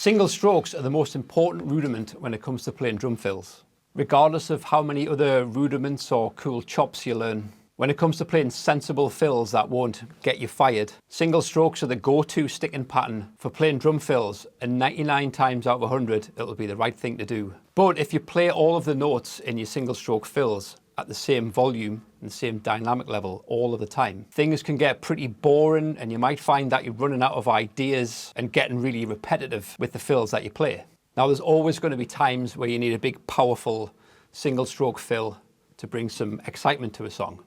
Single strokes are the most important rudiment when it comes to playing drum fills. Regardless of how many other rudiments or cool chops you learn, when it comes to playing sensible fills that won't get you fired, single strokes are the go-to sticking pattern for playing drum fills, and 99 times out of 100 it'll be the right thing to do. But if you play all of the notes in your single stroke fills at the same volume and the same dynamic level all of the time, things can get pretty boring, and you might find that you're running out of ideas and getting really repetitive with the fills that you play. Now, there's always going to be times where you need a big, powerful single stroke fill to bring some excitement to a song.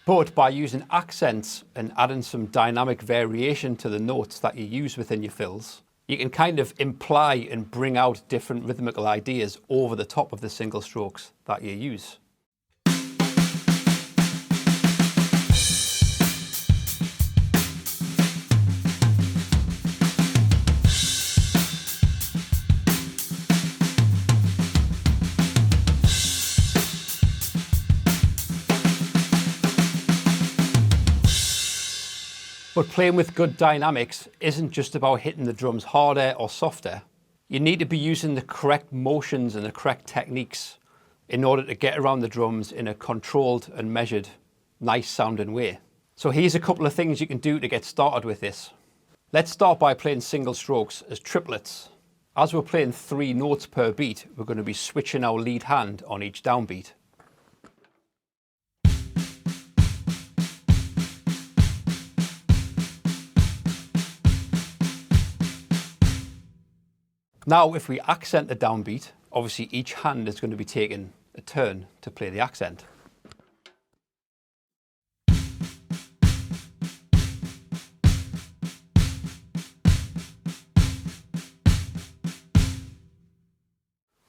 But by using accents and adding some dynamic variation to the notes that you use within your fills, you can kind of imply and bring out different rhythmical ideas over the top of the single strokes that you use. But playing with good dynamics isn't just about hitting the drums harder or softer. You need to be using the correct motions and the correct techniques in order to get around the drums in a controlled and measured, nice sounding way. So here's a couple of things you can do to get started with this. Let's start by playing single strokes as triplets. As we're playing 3 notes per beat, we're going to be switching our lead hand on each downbeat. Now, if we accent the downbeat, obviously each hand is going to be taking a turn to play the accent.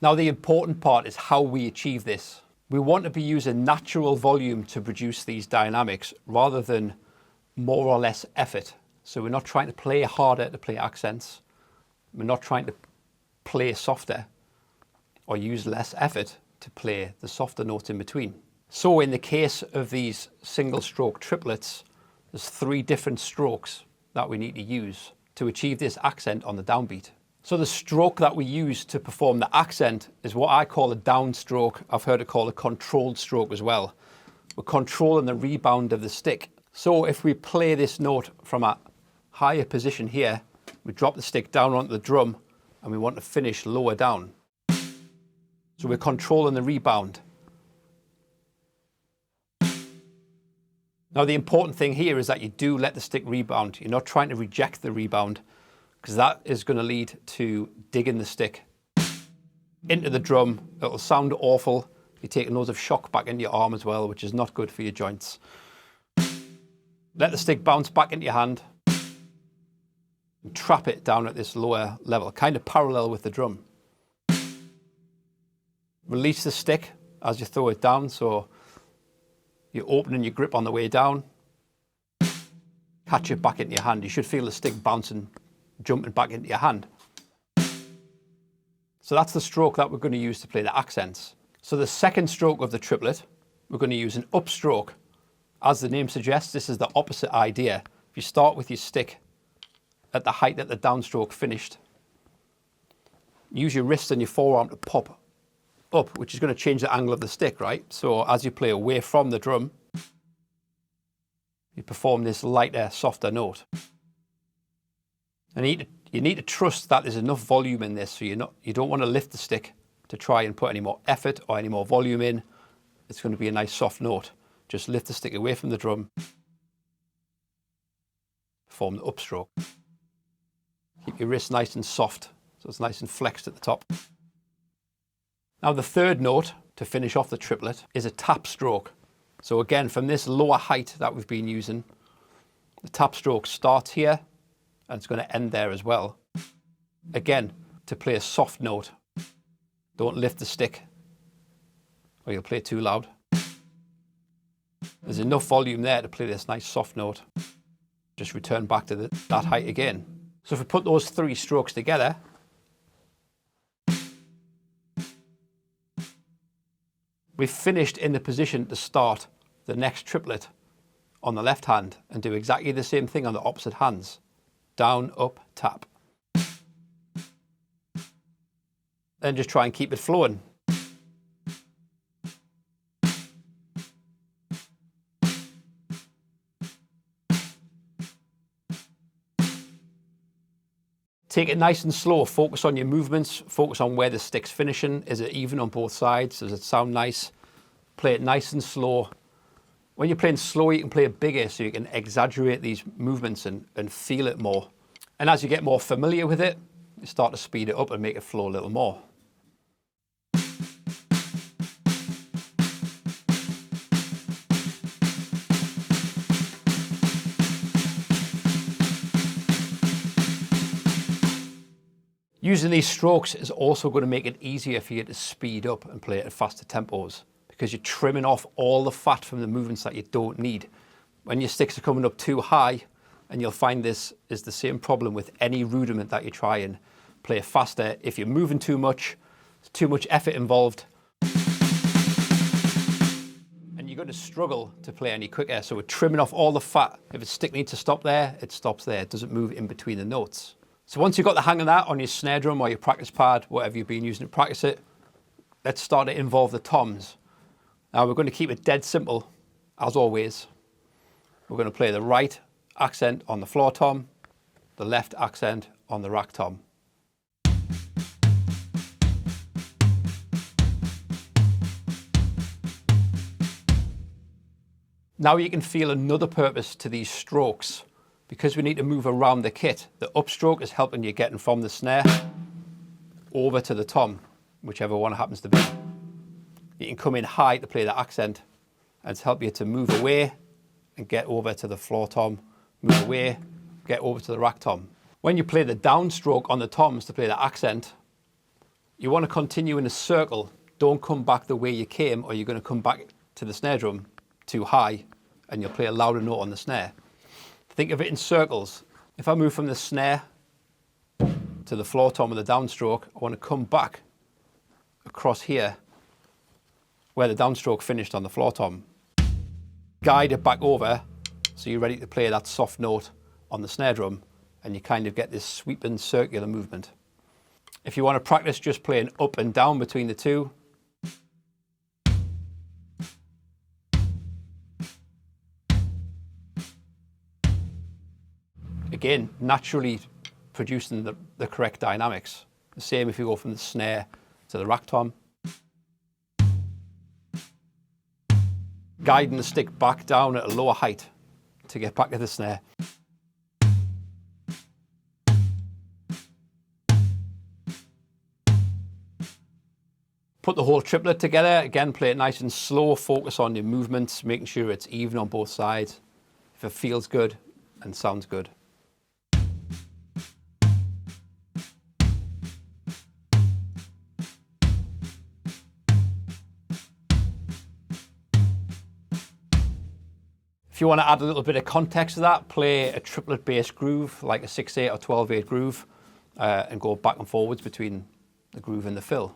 Now, the important part is how we achieve this. We want to be using natural volume to produce these dynamics rather than more or less effort. So we're not trying to play harder to play accents. We're not trying to play softer or use less effort to play the softer notes in between. So in the case of these single stroke triplets, there's 3 different strokes that we need to use to achieve this accent on the downbeat. So the stroke that we use to perform the accent is what I call a downstroke. I've heard it called a controlled stroke as well. We're controlling the rebound of the stick. So if we play this note from a higher position here, we drop the stick down onto the drum and we want to finish lower down. So we're controlling the rebound. Now, the important thing here is that you do let the stick rebound. You're not trying to reject the rebound, because that is going to lead to digging the stick into the drum. It'll sound awful. You're taking loads of shock back into your arm as well, which is not good for your joints. Let the stick bounce back into your hand and trap it down at this lower level, kind of parallel with the drum. Release the stick as you throw it down, so you're opening your grip on the way down. Catch it back into your hand. You should feel the stick bouncing, jumping back into your hand. So that's the stroke that we're going to use to play the accents. So the second stroke of the triplet, we're going to use an upstroke. As the name suggests, this is the opposite idea. If you start with your stick at the height that the downstroke finished, use your wrist and your forearm to pop up, which is going to change the angle of the stick, right? So as you play away from the drum, you perform this lighter, softer note. And you need to trust that there's enough volume in this, so you don't want to lift the stick to try and put any more effort or any more volume in. It's going to be a nice soft note. Just lift the stick away from the drum, perform the upstroke. Keep your wrist nice and soft, so it's nice and flexed at the top. Now the third note to finish off the triplet is a tap stroke. So again, from this lower height that we've been using, the tap stroke starts here and it's going to end there as well. Again, to play a soft note, don't lift the stick or you'll play too loud. There's enough volume there to play this nice soft note. Just return back to that height again. So if we put those 3 strokes together, we've finished in the position to start the next triplet on the left hand and do exactly the same thing on the opposite hands. Down, up, tap. Then just try and keep it flowing. Take it nice and slow, focus on your movements, focus on where the stick's finishing. Is it even on both sides? Does it sound nice? Play it nice and slow. When you're playing slow, you can play it bigger so you can exaggerate these movements and feel it more. And as you get more familiar with it, you start to speed it up and make it flow a little more. Using these strokes is also going to make it easier for you to speed up and play at faster tempos because you're trimming off all the fat from the movements that you don't need. When your sticks are coming up too high, and you'll find this is the same problem with any rudiment that you try and play faster. If you're moving too much, there's too much effort involved, and you're going to struggle to play any quicker. So we're trimming off all the fat. If a stick needs to stop there, it stops there. It doesn't move in between the notes. So once you've got the hang of that on your snare drum or your practice pad, whatever you've been using to practice it, let's start to involve the toms. Now we're going to keep it dead simple, as always. We're going to play the right accent on the floor tom, the left accent on the rack tom. Now you can feel another purpose to these strokes. Because we need to move around the kit, the upstroke is helping you getting from the snare over to the tom, whichever one it happens to be. You can come in high to play the accent and it's help you to move away and get over to the floor tom, move away, get over to the rack tom. When you play the downstroke on the toms to play the accent, you want to continue in a circle. Don't come back the way you came or you're going to come back to the snare drum too high and you'll play a louder note on the snare. Think of it in circles. If I move from the snare to the floor tom with the downstroke, I want to come back across here where the downstroke finished on the floor tom. Guide it back over so you're ready to play that soft note on the snare drum and you kind of get this sweeping circular movement. If you want to practice just playing up and down between the two, again, naturally producing the correct dynamics. The same if you go from the snare to the rack tom. Guiding the stick back down at a lower height to get back to the snare. Put the whole triplet together, again play it nice and slow, focus on your movements, making sure it's even on both sides. If it feels good and sounds good. If you want to add a little bit of context to that, play a triplet bass groove, like a 6/8 or 12/8 groove, and go back and forwards between the groove and the fill.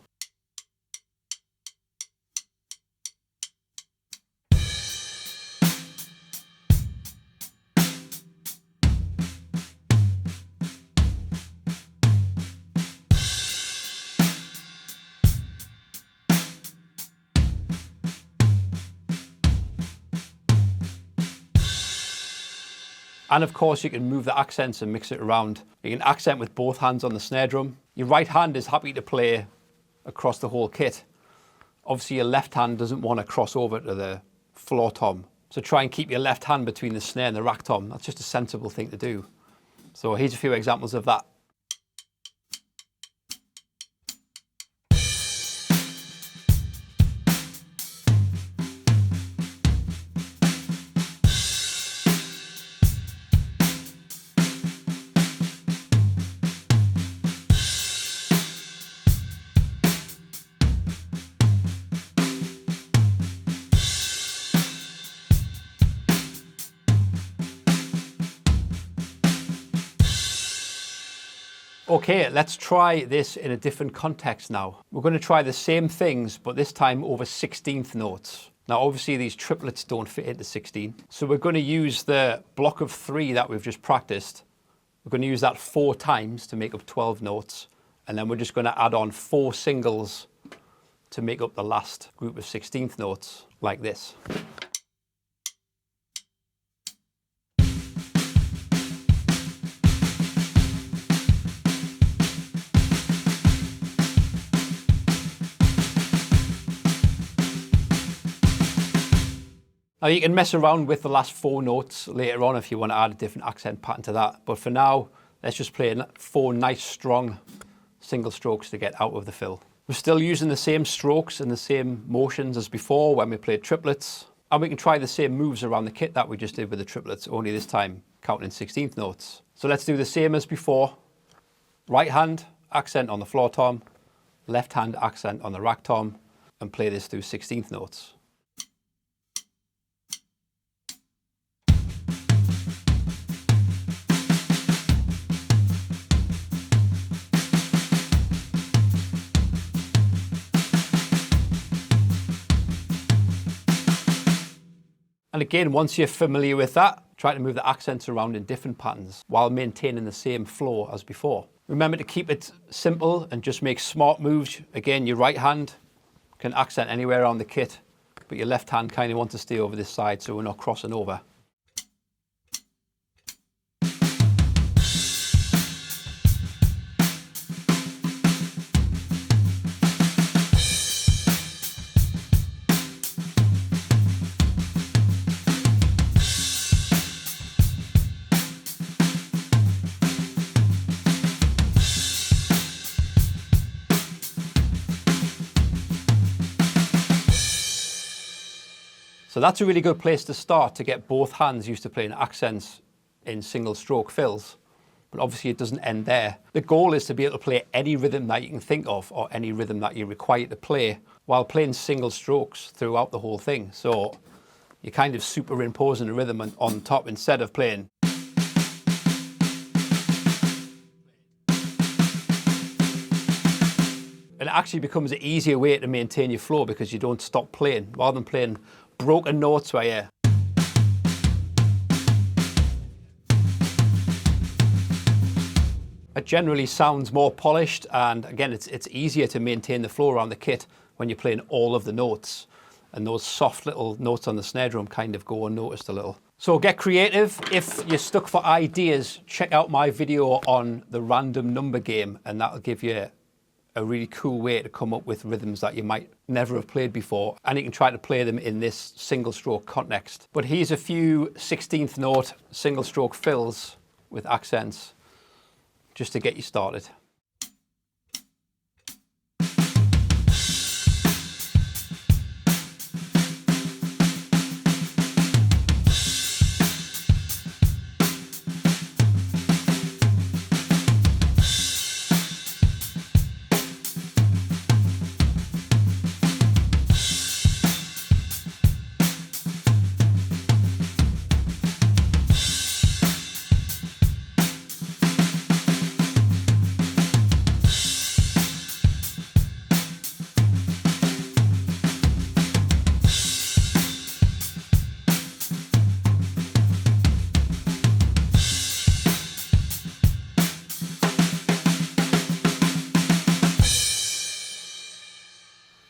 And of course you can move the accents and mix it around. You can accent with both hands on the snare drum. Your right hand is happy to play across the whole kit. Obviously your left hand doesn't want to cross over to the floor tom. So try and keep your left hand between the snare and the rack tom. That's just a sensible thing to do. So here's a few examples of that. Okay, let's try this in a different context now. We're going to try the same things, but this time over 16th notes. Now, obviously, these triplets don't fit into 16. So we're going to use the block of 3 that we've just practiced. We're going to use that 4 times to make up 12 notes. And then we're just going to add on 4 singles to make up the last group of 16th notes, like this. Now you can mess around with the last 4 notes later on if you want to add a different accent pattern to that. But for now, let's just play 4 nice strong single strokes to get out of the fill. We're still using the same strokes and the same motions as before when we played triplets. And we can try the same moves around the kit that we just did with the triplets, only this time counting in 16th notes. So let's do the same as before. Right hand, accent on the floor tom. Left hand, accent on the rack tom. And play this through 16th notes. And again, once you're familiar with that, try to move the accents around in different patterns while maintaining the same flow as before. Remember to keep it simple and just make smart moves. Again, your right hand can accent anywhere around the kit, but your left hand kind of wants to stay over this side so we're not crossing over. So that's a really good place to start to get both hands used to playing accents in single stroke fills. But obviously it doesn't end there. The goal is to be able to play any rhythm that you can think of or any rhythm that you're required to play while playing single strokes throughout the whole thing. So you're kind of superimposing a rhythm on top instead of playing. And it actually becomes an easier way to maintain your flow because you don't stop playing rather than playing broken notes where you it generally sounds more polished, and again it's easier to maintain the flow around the kit when you're playing all of the notes, and those soft little notes on the snare drum kind of go unnoticed a little. So get creative. If you're stuck for ideas, check out my video on the random number game, and that'll give you a really cool way to come up with rhythms that you might never have played before, and you can try to play them in this single stroke context. But here's a few 16th note single stroke fills with accents just to get you started.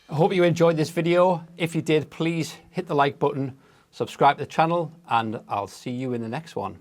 I hope you enjoyed this video. If you did, please hit the like button, subscribe to the channel, and I'll see you in the next one.